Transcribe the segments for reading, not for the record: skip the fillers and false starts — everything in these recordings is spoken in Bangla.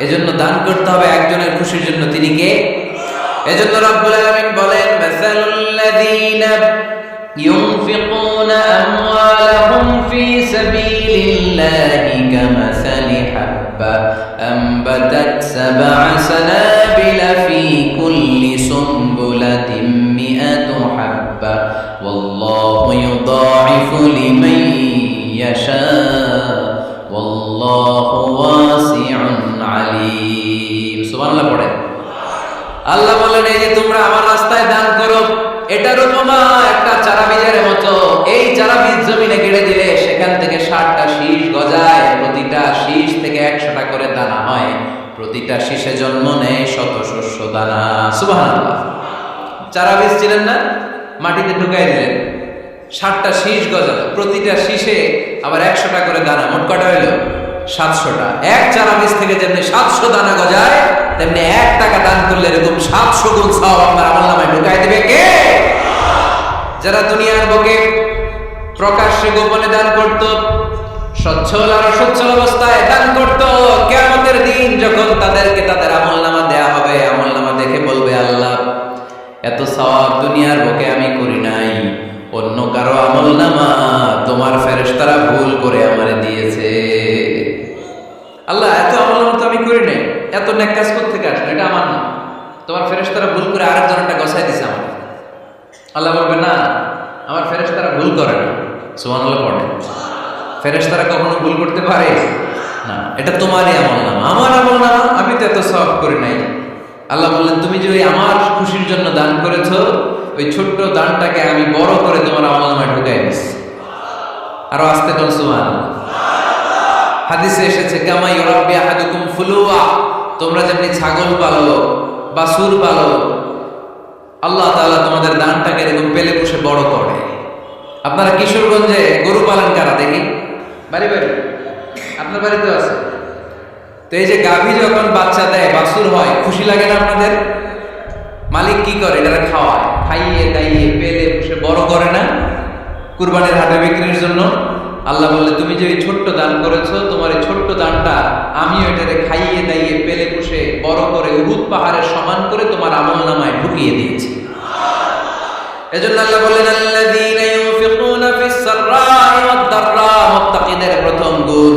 এজন্য দান করতে হবে একজনের খুশির জন্য। তিনি কে? এজন্য রব্বুল আলামিন বলেন, মাসালুল্লাযীনা ইউনফিকুনা আমওয়ালাহুম ফি সাবিলিল্লাহি কামাসালি হাব্বা আমবাতাত সাবআ সানাবিলা ফি কুল্লি সুনবুলাতিন মিআতু হাব্বা ওয়াল্লাহু ইউদাঈফু লিমান ইয়াশা ওয়াল্লাহু ওয়াসিউন আলীম। সুবহানাল্লাহ পড়েন। আল্লাহ বলেন, এই যে তোমরা আমার রাস্তায় দান করো, এটার উপমা একটা চারা বীজের মতো। এই চারা বীজ জমিনে গেড়ে দিলে সেখান থেকে 60টা শীষ গজায়, প্রতিটা শীষ থেকে 100টা করে দানা হয়, প্রতিটা শীষে জন্ম নেয় শত শস্য দানা। সুবহানাল্লাহ। চারা বীজ ছিলেন না, মাটিতে ঢুকাই দিলেন, 60টা শীষ গজালো, প্রতিটা শীষে আবার 100টা করে দানা, মোট কটা হইল? 700টা। এক চারা বীজ থেকে যেমনি 700 দানা গজায়, তেমনি 1 টাকা দান করলে এরকম 700 গুণ সওয়াব আপনার আমলনামায় ঢুকাই দিবে কে? যারা দুনিয়ার বুকে প্রকাশ্যে গোপনে দান করত, সচ্ছল আর অসচ্ছল অবস্থায় দান করত, কিয়ামতের দিন যখন তাদেরকে তাদের আমলনামা দেয়া হবে, আমলনামা দেখে বলবে, আল্লাহ এত সওয়াব দুনিয়ার বুকে আমি করি নাই, অন্য কারো আমলনামা তোমার ফেরেশতারা ভুল করে আমারে দিয়েছে। আল্লাহ এত আমলনামা তো আমি করি নাই, এত নেক কাজ করতে থেকে আসলো, এটা আমার না, তোমার ফেরেশতারা ভুল করে আরেকজনটা গছাই দিছে আমার। আল্লাহ বলবে, না, আমার ফেরেশতারা ভুল করে না। সুবহানাল্লাহ পড়ে। ফেরেশতারা কখনো ভুল করতে পারে না, এটা তোমারই আমলনামা, আমার আমলনামা, আমি তো এত সওয়াব করি নাই। আল্লাহ বললেন, তুমি যে ওই আমার খুশির জন্য দান করেছো, ওই ছোট্ট দানটাকে আমি বড় করে তোমার আমলনামায় ঢুকাই দিচ্ছি। আরো আস্তে কোন সুবহানাল্লাহ। হাদিসে এসেছে, কামা ইউরাব্বি আহাদুকুম ফুলুয়া, তোমরা যেমনি ছাগল পালো, বাছুর পালো, আল্লাহ তাআলা তোমাদের দানটাকে এরকম পেলে পুষে বড় করে। আপনারা কিশোরগঞ্জে গরু পালন কারা দেখি? বাড়ি বাড়ি, আপনার বাড়িতেও আছে। তো এই যে গাভী যখন বাচ্চা দেয়, বাছুর হয়, খুশি লাগে না আপনাদের? মালিক কি করে? এটারা খাওয়ায়, খাইয়ে দাইয়ে পেলে পুষে বড় করে না, কুরবানির হাটে বিক্রির জন্য। আল্লাহ বললে, তুমি যে এই ছোট্ট দান করেছো, তোমার এই ছোট্ট দানটা আমি এটারে খাইয়ে দাইয়ে পেলে পুষে বড় করে উহুদ পাহাড়ের সমান করে তোমার আমলনামায় ঢুকিয়ে দিয়েছি। এজন্য আল্লাহ বললেন, আল্লাযীনা ইউনফিকুনা ফিস সাররাই ওয়াদ দাররা, মুত্তাকিদের প্রথম গুণ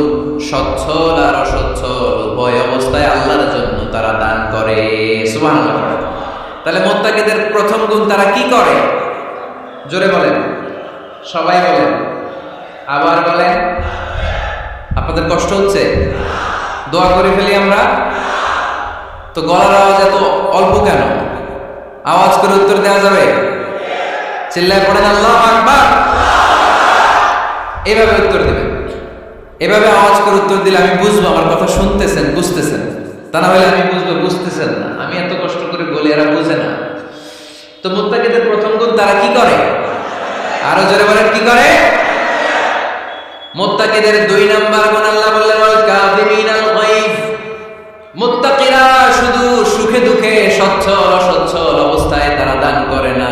সচ্ছল আর অসচ্ছল উভয় অবস্থায় আল্লাহর জন্য তারা দান করে। সুবহানাল্লাহ। তাহলে মুত্তাকিদের প্রথম গুণ, তারা কি করে? জোরে বলেন, সবাই বলেন, আবার বলেন। আপনাদের কষ্ট হচ্ছে? দোয়া করে ফেলি আমরা তো। গলার আওয়াজ এত অল্প কেন? আওয়াজ করে উত্তর দেওয়া যাবে? চিল্লায় পড়েন আল্লাহু আকবার। এইভাবে উত্তর দিবেন, এভাবে আওয়াজ করে উত্তর দিলে আমি বুঝবো আমার কথা শুনতেছেন, বুঝতেছেন। তা না হলে আমি বুঝবো বুঝতেছেন না, আমি এত কষ্ট করে বলি, এরা বুঝে না। তো মুত্তাকিদের প্রথম গুণ, তারা কি করে? আরো জোরে বলেন, কি করে? মুত্তাকিদের 2 নাম্বার গুণ আল্লাহ বললেন, ওয়াল কাযিমিনাল গায়ব। মুত্তাকিরা শুধু সুখে দুঃখে, সচ্ছল অসচ্ছল অবস্থায় তারা দান করে না।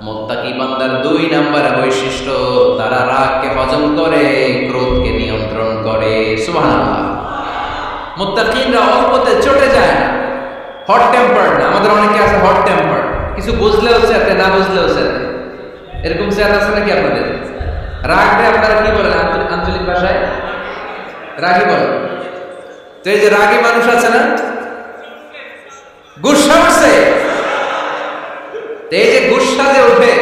মুত্তাকি বান্দার 2 নাম্বার বৈশিষ্ট্য, তারা রাগকে হজম করে, ক্রোধকে নিয়ন্ত্রণ করে। সুবহানাল্লাহ। মুত্তাকিনরা অল্পতে চটে যায় না, হট টেম্পার না। আমাদের অনেকে আছে হট টেম্পার, কিছু বুঝলেও চেতে, না বুঝলেও চেতে, এরকম চেত আছে নাকি আপনাদের? রাগরে আপনারা কি বলেন আঞ্চলিক ভাষায়? রাগী বলেন। তো এই যে রাগী মানুষ আছে না, গুসা উঠছে, এই যে গুসা যে উঠে,